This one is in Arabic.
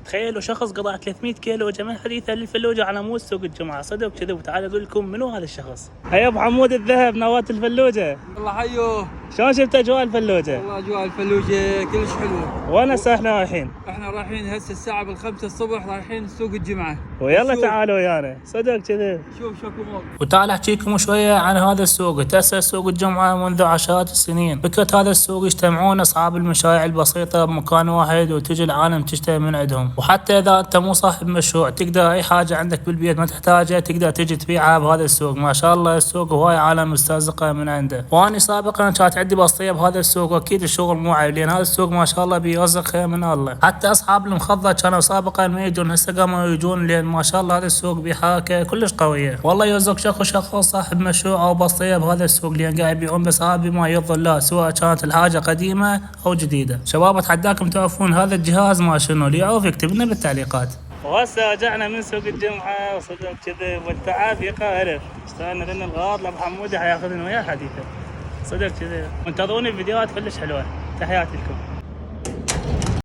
تخيلوا شخص قطع 300 كيلو جمال حديثة للفلوجة على مود سوق الجمعة. صدق كذب. وتعال اقول لكم منو هذا الشخص. هيا ابو حمود الذهب نواة الفلوجة. الله حيوه. شلون شفت اجواء الفلوجة؟ والله اجواء الفلوجة كلش حلوه. وين هسه احنا رايحين؟ احنا رايحين هسه الساعة بالخمسة الصبح رايحين سوق الجمعة. ويلا تعالوا ويانا. صدق كذب. شوف شكو. وتعال احكيكم شويه عن هذا السوق. تأسس سوق الجمعه منذ عشرات السنين. فكره هذا السوق يجتمعون اصحاب المشاريع البسيطه بمكان واحد وتجي العالم تشتري من عندهم. وحتى اذا انت مو صاحب مشروع تقدر اي حاجه عندك بالبيت ما تحتاجها تقدر تجي تبيعها بهذا السوق. ما شاء الله السوق هواي عالم مسترزقه من عنده. واني سابقا كانت عندي بسطيه بهذا السوق واكيد الشغل مو عيب لان هذا السوق ما شاء الله بيرزق خير من الله. حتى اصحاب المخضه كانوا سابقا ما يجون هسه قاموا يجون لان ما شاء الله هذا السوق بحركه كلش قويه. والله يرزق شخص صاحب مشروع او بسطيه بهذا السوق لان قاعد يبيعون بسعر بما يرضي الله سواء كانت الحاجه قديمه او جديده. شباب اتحداكم تعرفون هذا الجهاز ما شنو، اللي يعرف يكتب لنا بالتعليقات. وهسه رجعنا من سوق الجمعه وصدق كذب والتعافي الف. اشتغلنا لنا الغراض لابو حمودي حياخذنا وياه حديثه. صدق كذب. وانتظروني بفيديوهات كلش حلوه. تحياتي لكم.